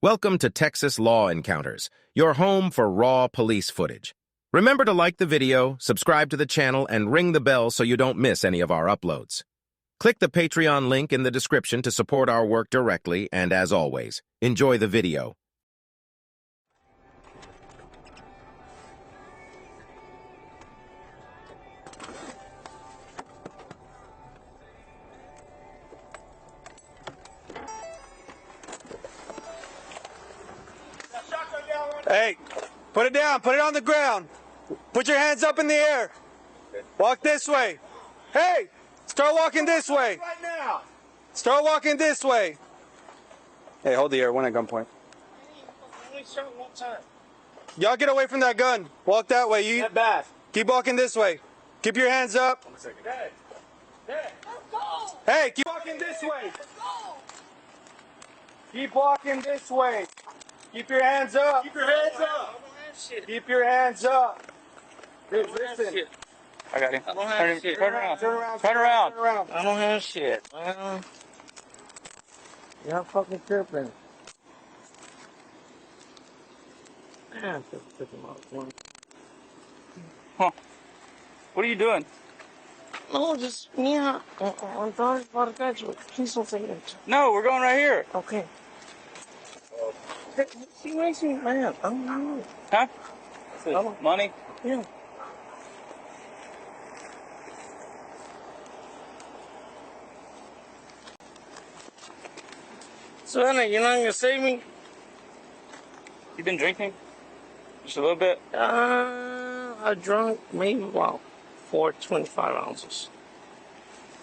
Welcome to Texas Law Encounters, your home for raw police footage. Remember to like the video, subscribe to the channel, and ring the bell so you don't miss any of our uploads. Click the Patreon link in the description to support our work directly, and as always, enjoy the video. Hey, put it down. Put it on the ground. Put your hands up in the air. Walk this way. Hey, start walking this way. Right now. Start walking this way. Hey, hold the air. One at gunpoint. Only shot one time. Y'all get away from that gun. Walk that way. You That bad. keep walking this way. Keep your hands up. One second. Dad. Dad. Let's go. Hey, keep walking this way. Let's go. Keep walking this way. Keep your hands up. Keep your hands up. Keep your hands up. Dude, I don't have listen. shit. I got him. I don't have shit. Turn around. Turn around. Turn around. Turn around. I don't have shit. Y'all fucking tripping. Man, just took him out. Huh. What are you doing? No, just yeah. I'm sorry for the guys. Please don't say that. No, we're going right here. Okay. She makes me mad. I don't know. Huh? Oh. Money? Yeah. So, Anna, you're not gonna save me? You been drinking? Just a little bit? I drunk maybe about 425 ounces.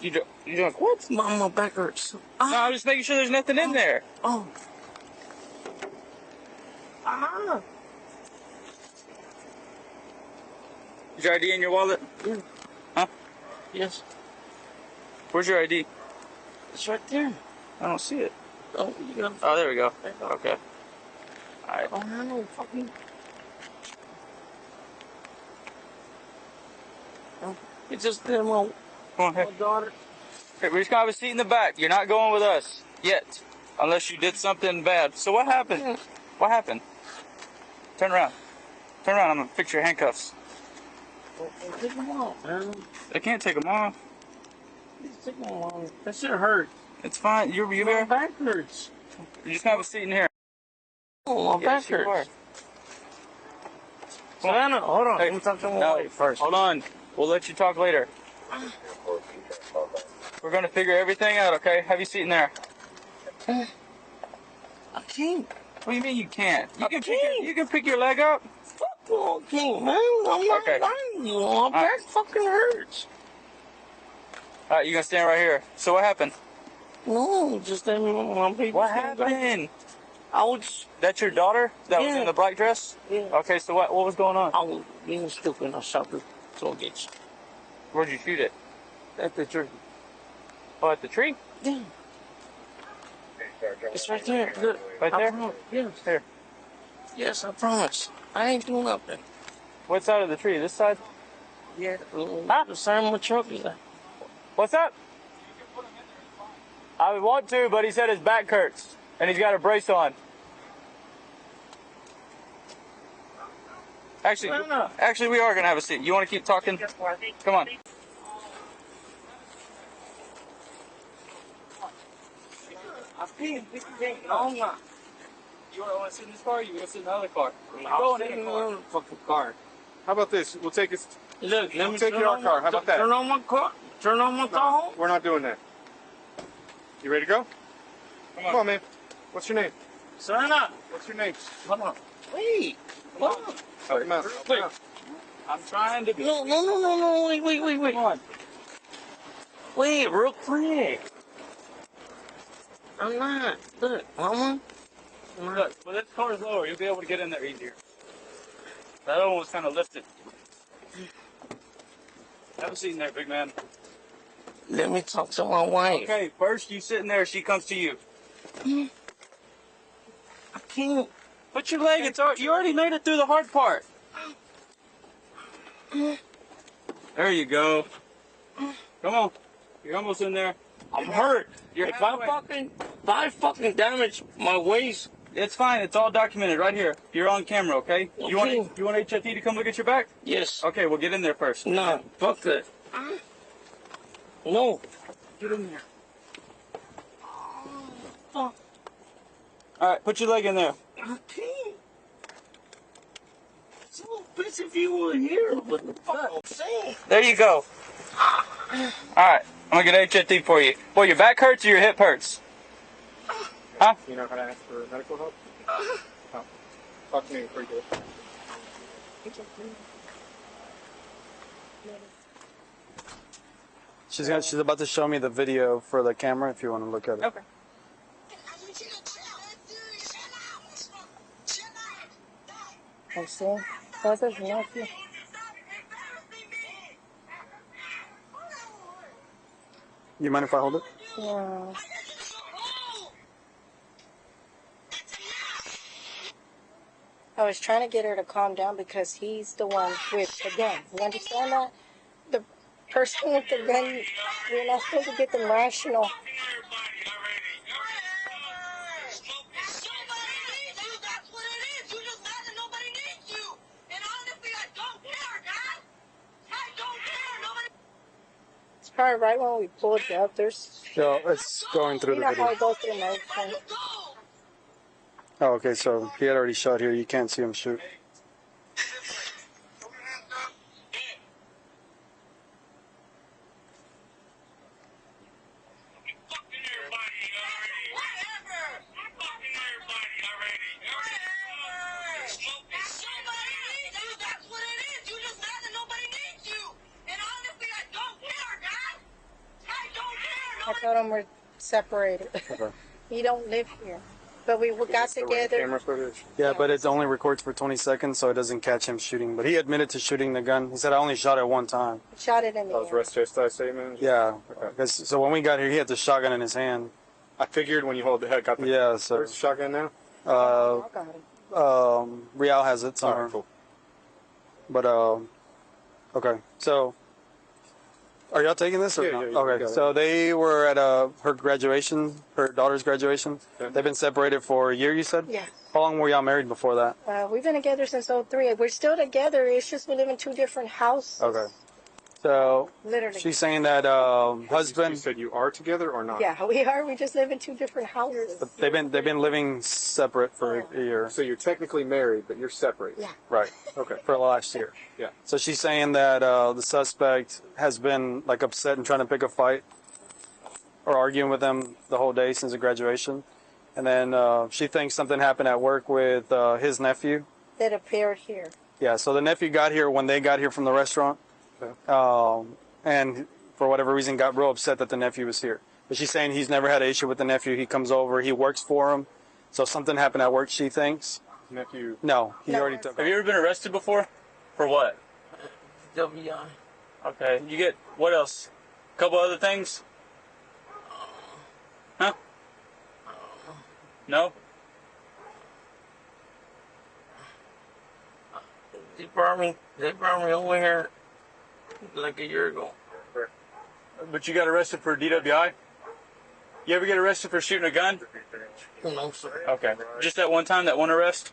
You drunk what? My back hurts. No, I'm just making sure there's nothing in there. Oh. Ah. Is your ID in your wallet? Yeah. Huh? Yes. Where's your ID? It's right there. I don't see it. Oh, you got. Oh, there we go. There you go. Okay. Alright. Oh, no, fucking. Oh, it's just my Come on, here. daughter. Here, we're just gonna have a seat in the back. You're not going with us. Yet. Unless you did something bad. So what happened? What happened? Turn around. Turn around. I'm gonna fix your handcuffs. Take them off, man. I can't take them off. Please take them off. That shit hurt. It's fine. You My there? back hurts. You're just gonna have a seat in here. Oh, my back Yes, you are. hurts. Savannah, hold on. Hey, Let me talk to my no, wife first. Hold on. We'll let you talk later. We're gonna figure everything out, okay? Have your seat in there. I can't. What do you mean you can't? can't. You can pick your leg up. Fuck you, I can't, man. I'm not Okay. lying to you. My back fucking hurts. All right, you gonna stand right here. So what happened? No, just that my baby. What happened? I was, That's your daughter that was Yeah. in the black dress? yeah. Okay, so what was going on? I was being stupid. I shot the toll gates Where'd you shoot it? at the tree. Oh, at the tree? Yeah. It's right there. Look. Right there? Yes. Here. Yes, I promise. I ain't doing nothing. What side of the tree? This side? Yeah. Huh? The side of my truck is that. What's up? I would want to, but he said his back hurts. And he's got a brace on. Actually, we are going to have a seat. You want to keep talking? Come on. I can't. No, I'm not. You want to sit in this car or you want to sit in the other car? I'll sit in the fucking car. How about this? We'll take it. Look, let me Take turn your on car. How about that? Turn on my car. Turn on my car. We're not doing that. You ready to go? Come on, man. What's your name? Savannah. What's your name? Hold on. Wait. Hold on. Help him out. Wait. I'm trying to be. No. Wait. Come on. Wait, real quick. I'm not. Look, Mama. Look, well, this car is lower. You'll be able to get in there easier. That other one was kind of lifted. Have a seat in there, big man. Let me talk to my wife. Okay, first you sit in there. She comes to you. I can't. Put your leg. You already made it through the hard part. There you go. Come on. You're almost in there. I'm hurt. You're If halfway. I fucking damage my waist, It's fine. It's all documented right here. You're on camera, okay? You want HFD to come look at your back? Yes. Okay, we'll get in there first. No, fuck that. No. Get in there. All right, put your leg in there. I can't. So, bitch, if you were here, what the fuck I'm saying? There you go. Alright, I'm gonna get HFD for you. Boy, your back hurts or your hip hurts? Huh? You know how to ask for medical help? No. Talk to me before you do it. She's about to show me the video for the camera if you want to look at it. Okay. I see. That's his nephew. You mind if I hold it? Yeah. I was trying to get her to calm down because he's the one with the gun. You understand that? The person with the gun, we're not supposed to get them rational. It's probably right when we pulled you up. There's, So it's going through you the know how video. it goes through everything. Oh, okay. So he had already shot here. You can't see him shoot. I told him we're separated. Okay. You don't live here. But we got together. Camera footage. Yeah, but it only records for 20 seconds, so it doesn't catch him shooting. But he admitted to shooting the gun. He said, I only shot it one time. Shot it in the That was air. rest chastised statement. Yeah. Okay. So when we got here, he had the shotgun in his hand. I figured when you hold the head, got the Yeah, so Where's the shotgun now? uh, I got it. Real has it somewhere. Alright, cool. But, okay. So, are y'all taking this or Yeah, not? yeah, you Okay. got it. So they were at her graduation, her daughter's graduation. Okay. They've been separated for a year, you said? Yeah. How long were y'all married before that? We've been together since '03. We're still together. It's just we live in two different houses. Okay. So, Literally. she's saying that You husband, said you are together or not? Yeah, we are. We just live in two different houses. they've been living separate for a year. So you're technically married, but you're separated. Yeah. Right. Okay. For the last year. Yeah. So she's saying that the suspect has been like upset and trying to pick a fight or arguing with them the whole day since the graduation. And then she thinks something happened at work with his nephew. That appeared here. Yeah, so the nephew got here when they got here from the restaurant. Okay. And for whatever reason got real upset that the nephew was here. But she's saying he's never had an issue with the nephew. He comes over, he works for him. So something happened at work, she thinks. Nephew. No, he No, already that's- took Have you ever been arrested before? For what? WI. Okay. You get, what else? A couple other things? Huh? No? They brought me over here like a year ago. But you got arrested for DWI? You ever get arrested for shooting a gun? No, sir. Okay. Just that one time, that one arrest?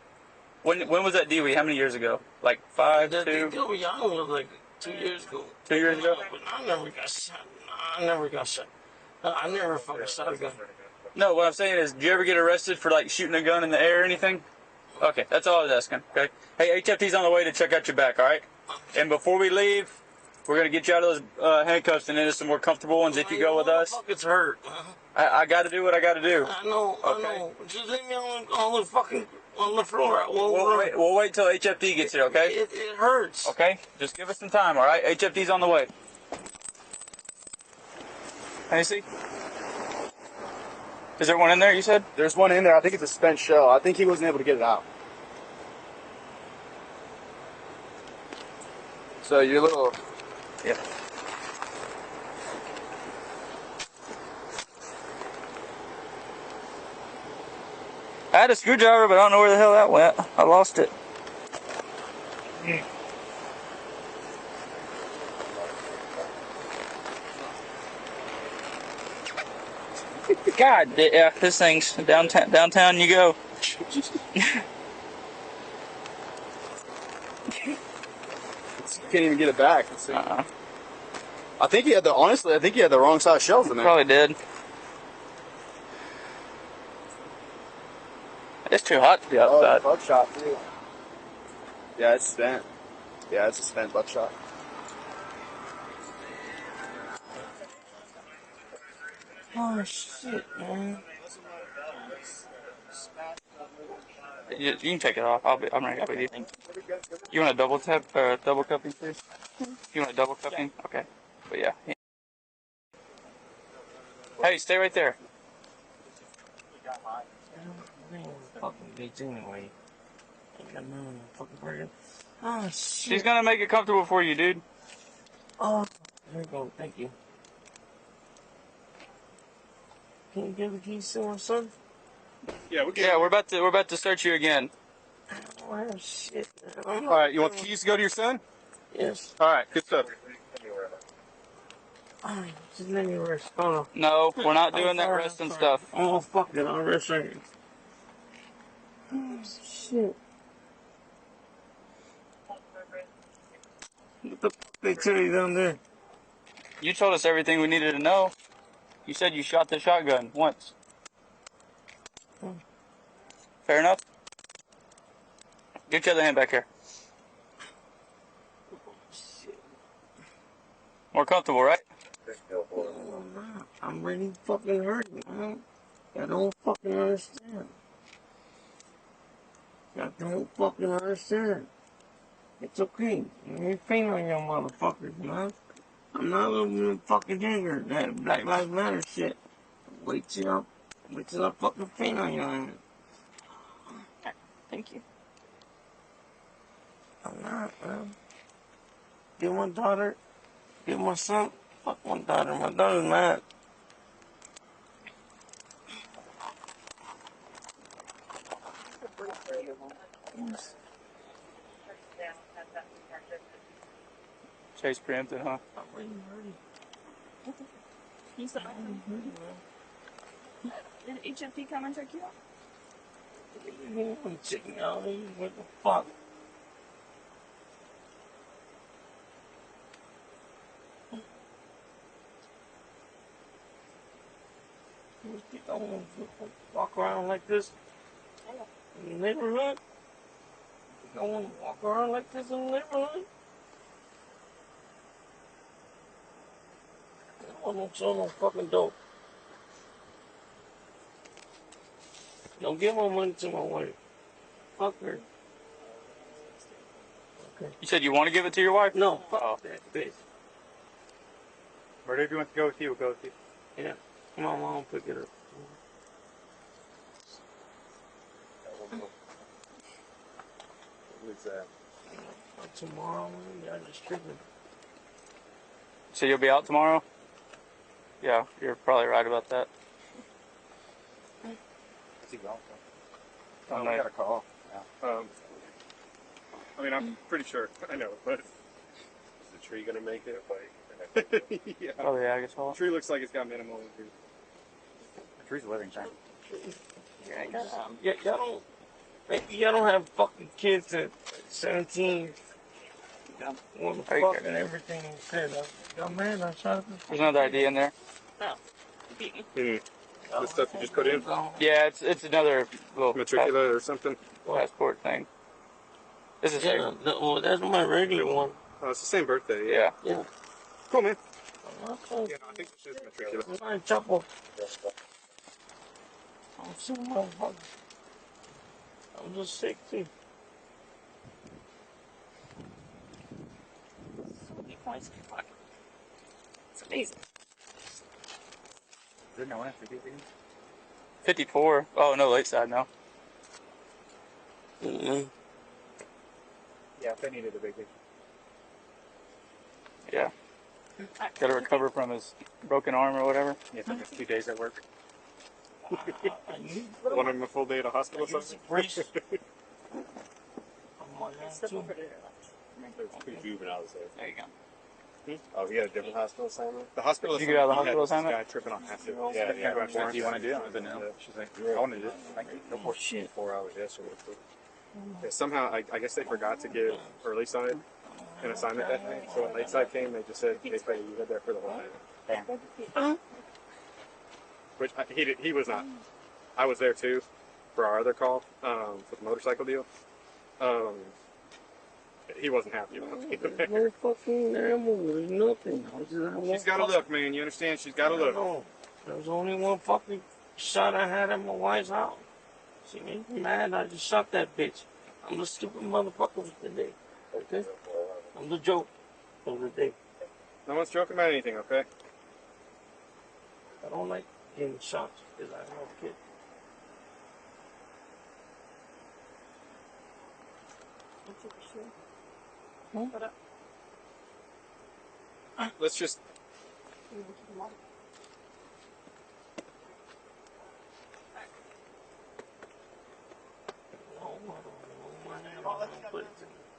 When was that DWI? How many years ago? Like 5, The 2? WI was like 2 years ago. 2 years ago? But I never got shot. I never got shot. I never fucking shot a gun. No, what I'm saying is, did you ever get arrested for like shooting a gun in the air or anything? Okay, that's all I was asking. Okay. Hey, HFT's on the way to check out your back, all right? And before we leave, we're gonna get you out of those handcuffs and into some more comfortable ones if you go with us. Fuck, it's hurt. I got to do what I got to do. I know. Okay. I know. Just leave me on the fucking on the floor. We'll wait till HFT gets here, okay? It hurts. Okay, just give us some time, all right? HFT's on the way. Can you see? Is there one in there, you said? There's one in there. I think it's a spent shell. I think he wasn't able to get it out. So your little... Yeah. I had a screwdriver, but I don't know where the hell that went. I lost it. God, yeah, this thing's downtown you go. bitch. Can't even get it back. I think he had honestly, I think he had the wrong size shells in there. Probably did. It's too hot to be outside. Oh, buckshot too. Yeah, it's spent. Yeah, it's a spent buckshot. Oh shit, man. You can take it off. I'm right here with you. You want a double tap, double cupping, please? You want a double cupping? Okay. But yeah. Hey, stay right there. I ain't fucking bitch anyway. Ain't got none of the fucking burger. Oh shit. She's gonna make it comfortable for you, dude. Oh, there you go. Thank you. Can you give the keys to my son? Yeah, we're about to search you again. Oh, I have shit. All right, you want the keys to go to your son? Yes. All right, good stuff. Oh, just let me rest. Hold on. No, we're not doing that resting stuff. Oh, fuck it. I'll rest right here. Oh, shit. What the fuck they tell you down there? You told us everything we needed to know. You said you shot the shotgun once. Fair enough? Get your other hand back here. Shit. More comfortable, right? No, I'm not. I'm really fucking hurting, man. I don't fucking understand. I don't fucking understand. It's okay. You ain't faint on your motherfuckers, man. I'm not a little fucking nigger. That Black Lives Matter shit. Wait till I fucking faint on your ass. Thank you. I'm not, man. Get my daughter, get my son. Fuck my daughter. My daughter's mad. Chase preempted, huh? I'm really hurting. You said did HFP come and check you out? I'm checking out. What the fuck? You don't want to walk around like this in the neighborhood? You don't want to walk around like this in the neighborhood? I don't want to sell no fucking dope. Don't give my money to my wife. Fuck her. Okay. You said you want to give it to your wife? No, fuck that bitch. Wherever you want to go with you, we'll go with you. Yeah. Come on, Mom, pick it up. What's that? Tomorrow, man, y'all just tripping. So you'll be out tomorrow? Yeah, you're probably right about that. Where's he going? Oh, I got a call. I mean, I'm pretty sure. I know, but is the tree gonna make it? Like, yeah. Oh yeah, I guess I'll. The tree looks like it's got minimal injury. The tree's a living thing. Yeah, y'all don't. Maybe y'all don't have fucking kids at 17. Y'all want to fuck and everything and shit. Y'all man, I shot There's another ID in there. The stuff you just put in? Yeah, it's another little Matricula or something? passport thing. This is Yeah, well, that's my regular one. Oh, it's the same birthday. yeah. Yeah. Cool, man. Okay. Yeah, no, I think it's just matricula. I'm Chapo. I'm sick, motherfucker. I'm just sick too. So many points. Fuck. It's amazing. Is there no one after these things? 54. Oh no, late side now. Mm-hmm. Yeah, if they needed a big picture. Yeah. Got to recover from his broken arm or whatever. Yeah, it took us 2 days at work. I need One of them a full day at a hospital or use a something? brace. I'm on It's that the too. for their lunch. It's pretty juvenile, so. There you go. Oh, he had a different hospital assignment? The hospital Did you get out of the assignment, hospital he had assignment? this guy tripping on acid. Yeah. Do you want to do it? I've been ill. She's like, I want to do it. Thank you. Go for it. Shit. 4 hours yesterday. Yeah, somehow, I guess they forgot to give early side an assignment that night. So when late side came, they just said, hey, Faye, you had there for the whole night. Damn. Which he was not. I was there too for our other call for the motorcycle deal. He wasn't happy about it. No fucking animal. There's nothing. She's got to look, man. You understand? She's got to look. No. There was only one fucking shot I had at my wife's house. She made me mad. I just shot that bitch. I'm the stupid motherfucker of the day. Okay? I'm the joke of the day. No one's joking about anything, okay? I don't like getting shots because I'm a kid. Let's just.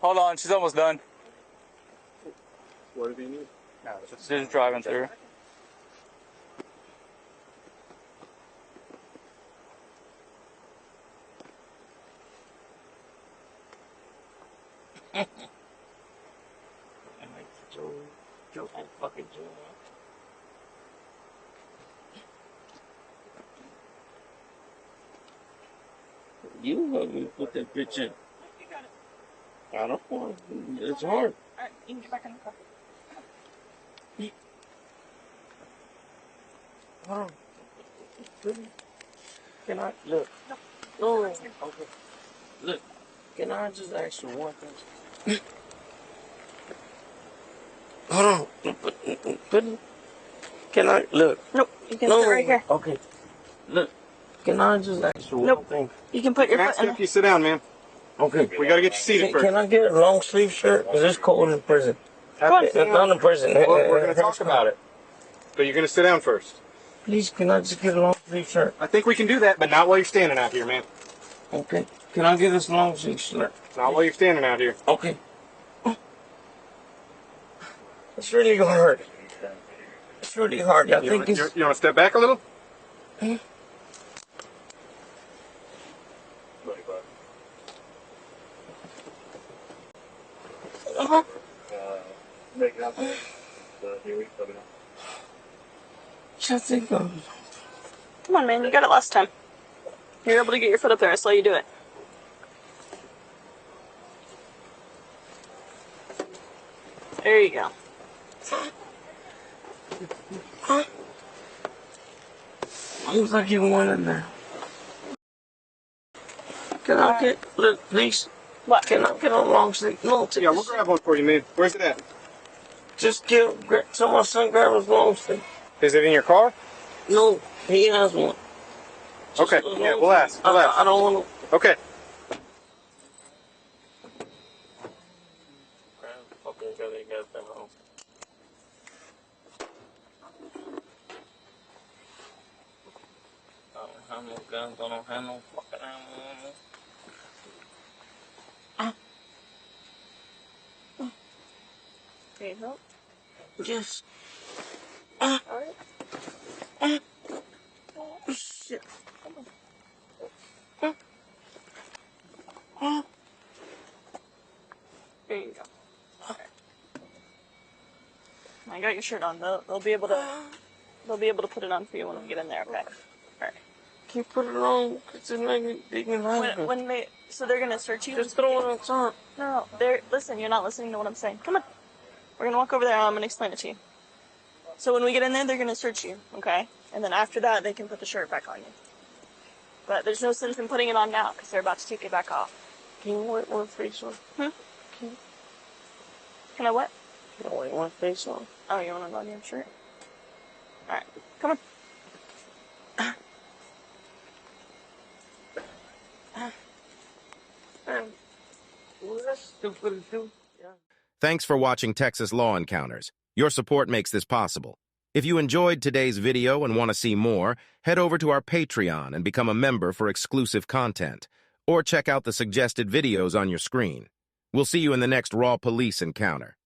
Hold on, she's almost done. What do you need? No, she's just driving through. I like the joke and fucking joke. You help me put that bitch in. I don't want to. It's hard. Alright, you can get back in the car. Hold on. Can I look? No. Okay. Look. Can I just ask you one thing? Hold on. Can I look? Nope, you can sit right here. Okay. Look. Can I just ask you one thing? You can put your foot in If you sit down, man. Okay. We gotta get you seated first. Can I get a long sleeve shirt? Because it's cold in prison. It's not in prison. We're gonna talk about it. But you're gonna sit down first. Please, can I just get a long sleeve shirt? I think we can do that, but not while you're standing out here, man. Okay. Can I get this long sleeve shirt? Not while you're standing out here. Okay. It's really hard. It's really hard. I think it's... You want to step back a little? Uh-huh. I think Come on, man, you got it last time. You're able to get your foot up there, I saw you do it. There you go. Looks like you won in there. Can I get, look, please? What? Can I get a long sleeve? No, Yeah, we'll grab one for you, man. Where's it at? just tell my son grab his long sleeve. Is it in your car? No, he has one. Just Okay, a long yeah, we'll ask. sleeve. I don't want to. Okay. I don't have no guns, I don't have no fucking ammo. Need help? Yes. Alright. Shit. There you go. Okay. I got your shirt on. They'll be able to put it on for you when we get in there, okay? Alright. Can you put it on? It's like they can hide it. When they they're gonna search you. Just throw it on top. No, listen, you're not listening to what I'm saying. Come on. We're gonna walk over there and I'm gonna explain it to you. So when we get in there, they're gonna search you, okay? And then after that, they can put the shirt back on you. But there's no sense in putting it on now, because they're about to take it back off. Can you wipe my face on? Can I what? Can I wipe my face on? Oh, you want it on your shirt? Alright, come on. Was that stupid too? Yeah. Thanks for watching Texas Law Encounters. Your support makes this possible. If you enjoyed today's video and want to see more, head over to our Patreon and become a member for exclusive content, or check out the suggested videos on your screen. We'll see you in the next Raw Police Encounter.